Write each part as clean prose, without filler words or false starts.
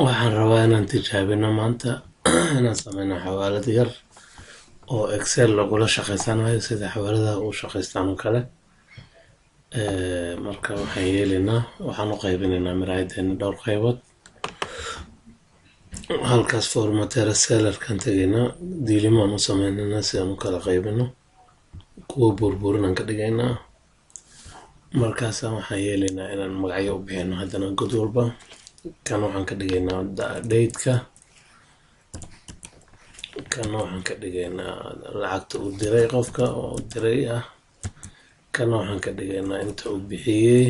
waxaan rabaa inaan tijaabino maanta inaan sameyno xawaalad yar oo Excel lagula shaqeysanayo sida xawaaladaha u shaqeystaan oo kale. Marka waxaan yeelinaa waxaan u qaybinaynaa miraayadeen dhowr qaybood. halkaas formatera seller kan tagaynaa diilimaan u sameynaa si aan u kala qaybino kuwa burburan ka dhigaynaa. markaas waxaan yeelinaa inaan magacyo u bixino haddana god walba kan waxaan ka dhigaynaa date-ka kan waxaan ka dhigaynaa lacagta uu diray qofka oo diray ah kan waxaan ka dhigaynaa inta uu bixiyay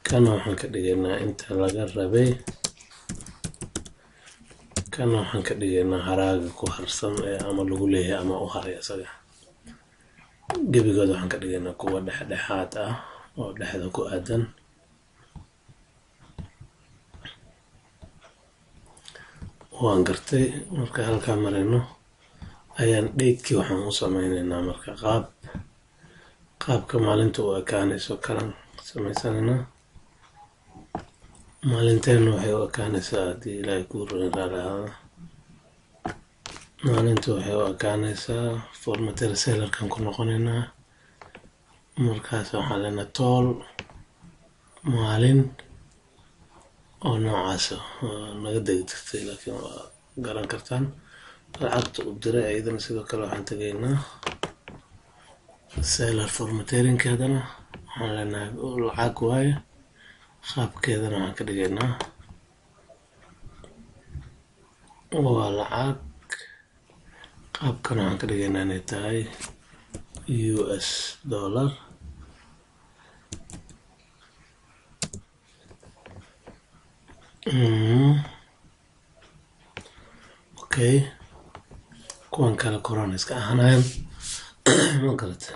kan waxaan ka dhigaynaa inta laga rabay kan waxaan ka dhigaynaa haraaga ku harsan ama lagu leeyahay ama u haray asaga gebigood waxaan ka dhigaynaa kuwa dhexdhexaad ah oo dhexda ku aadan. waan gartay marka halka marayno ayaan date-kii waxaan u sameynaynaa marka qaabka maalinta u ekaanayso kalan sameysanaynaa. maalinteena waxay u ekaanaysaa haddii ilaahay ku raalaada maalinta waxay u ekaanaysaa formatera sellerkan ku noqonaynaa. markaas waxaan leenahay tool maalin oo noocaas naga degdegtay laakiin waa garan kartaan lacagta u diray ayadana sidoo kale waxaan tagaynaa seller formaterinkeedana waxaan leenahay lacag waaye qaabkeedana waxaan ka dhigaynaa waa lacag qaabkana waxaan ka dhigaynaa inay tahay US dollar. okay kuwan kale korona iska ahaanayaan ma garata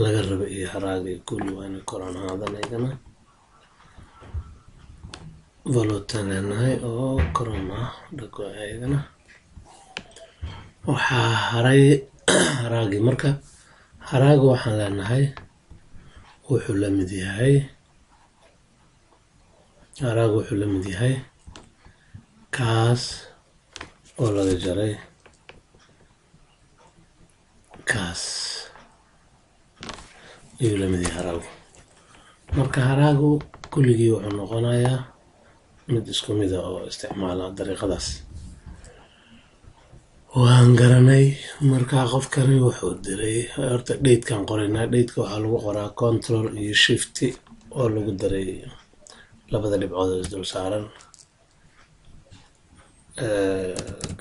laga raba iyo haraaga iyo kulli waa inay korona ahaadaan ayagana valutan leenahay oo korona dhago ayagana waxaa haray haraagi. marka haraaga waxaan leenahay wuxuu la mid yahay haraaga wuxuu la mid yahay kaas oo laga jaray kaas ayuu la mid yahay haraagu. marka haraagu kulligii wuxuu noqonayaa mid isku mid ah oo isticmaala dariiqadaas. waan garanay marka qofkani wuxuu diray horta date-kan qoraynaa. date-ka waxaa lagu qoraa control iyo shift oo lagu daray labada dhibcood oo isdul saaran.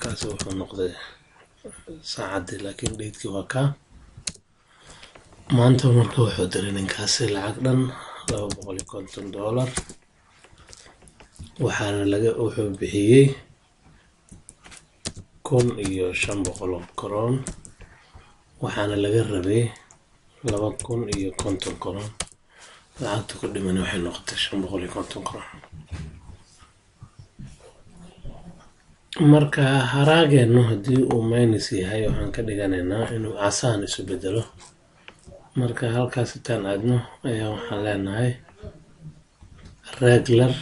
kaas wuxuu noqday saacadii laakiin date-kii waa ka maanta. marka wuxuu diray ninkaasi lacag dhan $250 waxaana wuxuu bixiyay 1,500 kron waxaana laga rabay 2,050 kron. lacagta ku dhiman waxay noqotay 550 kron. marka haraageenu haddii uu minus yahay waxaan ka dhiganaynaa inuu casaan isu bedelo. marka halkaas intaan aadno ayaa waxaan leenahay regular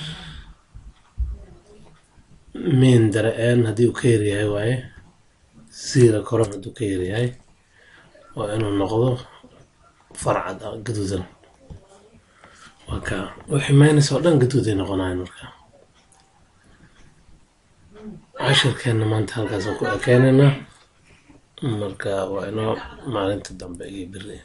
mean dareen haddii uu ka yaryahay waaye zero koron hadduu ka yaryahay waa inuu noqdo farcad gaduudan. marka wixii minus oo dhan gaduuday noqonayaan. marka cashirkeena maanta halkaas aan ku ekeenaynaa. marka waa inoo maalinta dambe iyo beri.